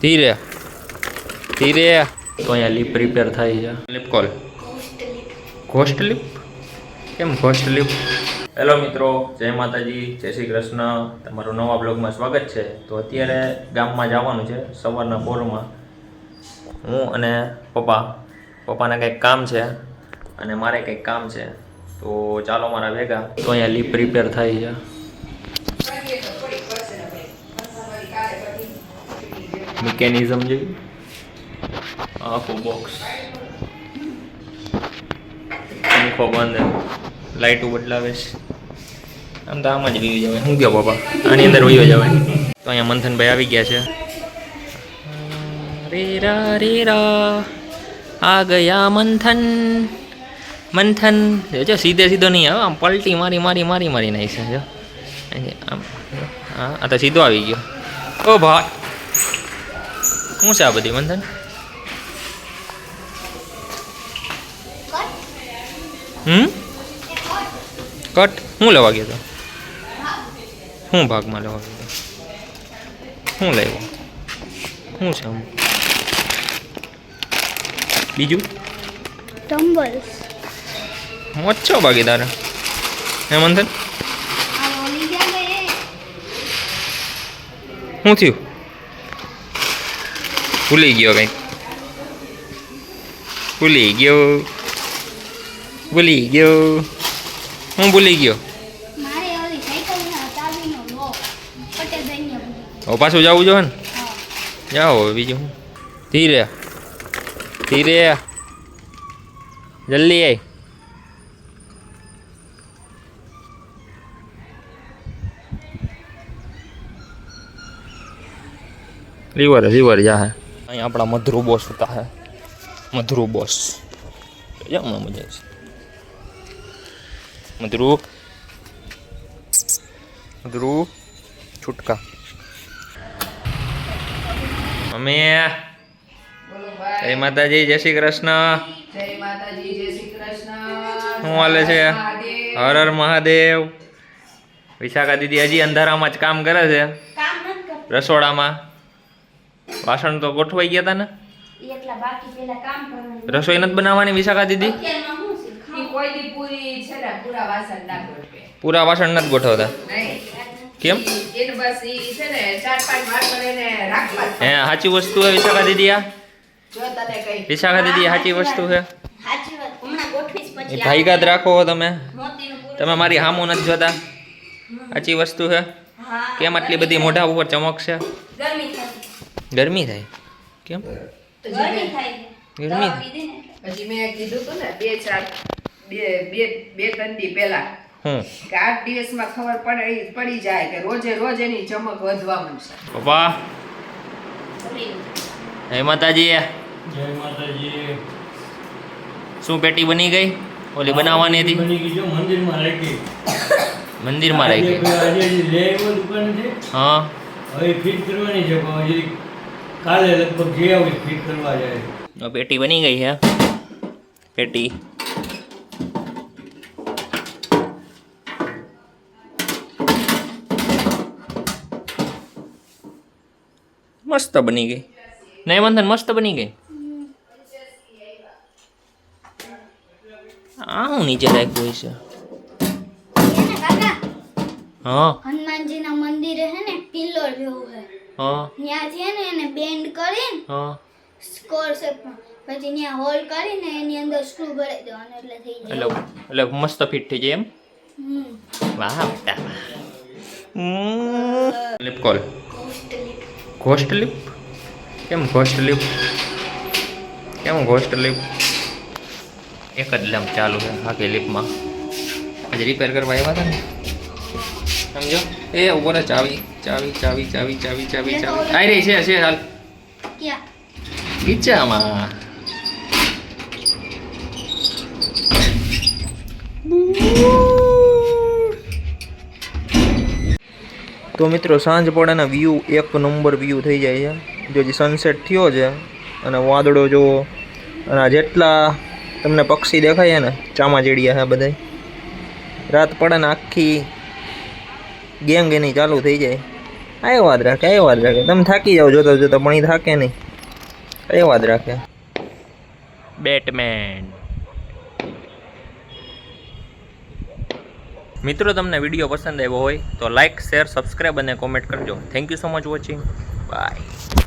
ધીરે ધીરે. તો અહીંયા લીપ રિપેર થાય છે. લીપ કોલ ઘોસ્ટ લીપ. કેમ ઘોસ્ટ લીપ? હેલો મિત્રો, જય માતાજી, જય શ્રી કૃષ્ણ. તમારું નવા બ્લોગમાં સ્વાગત છે. તો અત્યારે ગામમાં જવાનું છે સવારના પોરમાં. હું અને પપ્પાને કંઈક કામ છે અને મારે કંઈક કામ છે. તો ચાલો મારા ભેગા. તો અહીંયા લીપ રિપેર થાય છે. મિકેનિઝમ જેવી આખું બોક્સ, પંખો બંધ, લાઇટો બદલાવે છે. આમ તો આમ જ વીવી જવાય. શું કહો પપ્પા? આની અંદર વીવી જવાય. તો અહીંયા મંથનભાઈ આવી ગયા છે. રેરા રેરા આ ગયા મંથન. મંથન જો સીધે સીધો નહીં આવે, આમ પલટી મારી નાખી છે. જો આમ આ તો સીધો આવી ગયો. ઓ ભાઈ, શું છે આ બધી મંથન? કટ શું લેવા ગયો તો? શું ભાગમાં લેવા ગયો તો? શું લેવો? શું છે આમ બીજું? ટમ્બલ્સ મોચો ભાગીદાર હે મંથન? શું થયું? ભૂલી ગયો કંઈક. ભૂલી ગયો. હું ભૂલી ગયો. હવે પાછું જવું જોઈએ ને? જાઓ હવે બીજું શું? ધીરે ધીરે જલ્દી આય. રિવર જા હે. અહીંયા આપણા મધુર બોસ હતા હે. મધુર બોસ જામ મજા છે. મધુર છૂટકા. અમે જય માતાજી, જય શ્રી કૃષ્ણ. જય માતાજી, જય શ્રી કૃષ્ણ. શું હાલે છે? હર હર મહાદેવ. વિશાખા દીદી હજી અંધારામાં જ કામ કરે છે રસોડામાં. વાસણ તો ગોઠવાઈ ગયા હતા ને? રસોઈ નથી બનાવવાની વિશાખા દીદી? પૂરા વાસણ નથી ગોઠવતા? કેમ? હે, સાચી વસ્તુ હે વિશાખા દીદી? આ વિશાખા દીદી સાચી વસ્તુ છે. ભાઈગાત રાખો તમે. તમે મારી હામું નથી જોતા. સાચી વસ્તુ છે. કેમ આટલી બધી મોઢા ઉપર ચમક છે? ગરમી થાય. કેમ ગરમી થાય? પછી મેં કીધું તું ને બે ત્રણ દી પહેલા કે 8 દિવસમાં ખબર પડી જાય કે રોજ એની ચમક વધવા માંડશે. પપ્પા જય માતાજી. જય માતાજી. શું પેટી બની ગઈ? ઓલી બનાવવાની હતી મંદિરમાં રાખી. મંદિરમાં રાખી? હા, હવે ફિટ કરવાની છે. કાલે લગભગ જે આવે ફિટ કરવા જાય. પેટી બની ગઈ છે. પેટી મસ્ત બની ગઈ. નહીં મંથન, મસ્ત બની ગઈ. આ હું નીચે રાખ્યું છે. હા, હનુમાનજીના મંદિરે હે ને પિલ્લર જેવું હે. હા, ત્યાંથી હે ને એને બેન્ડ કરીને હા, સ્કોર શેપમાં પછી ત્યાં હોલ કરીને એની અંદર સ્ક્રૂ ભરાઈ દેવાનું એટલે થઈ જાય. એટલે મસ્ત ફિટ થઈ જાય એમ? વાહ બેટા. લીપ કોલ ઘોસ્ટ લીપ. કેમ ઘોસ્ટ લીપ? એક જ લેમ્પ ચાલુ છે આખી લીપમાં. આજે રિપેર કરવા આવ્યા હતા ને, સમજો? એ ઉપર ચાવી આવી રહી છે. હાલ ક્યાં ગીચામાં. તો મિત્રો સાંજ પડેના વ્યૂ એક નંબર વ્યૂ થઈ જાય છે. જો જે સનસેટ થયો છે અને વાદળો જો અને જેટલા તમને પક્ષી દેખાય ને ચામાચીડિયા છે બધા. રાત પડે ને આખી ગેંગ એની ચાલુ થઈ જાય. આ વાત રાખે તમે થાકી જાઓ જોતા જોતા પણ એ થાકે નહીં. કઈ વાત રાખે. બેટમેન. મિત્રો તમને વિડીયો પસંદ આવ્યો હોય તો લાઇક શેર સબસ્ક્રાઈબ અને કોમેન્ટ કરજો. Thank you so much watching. By.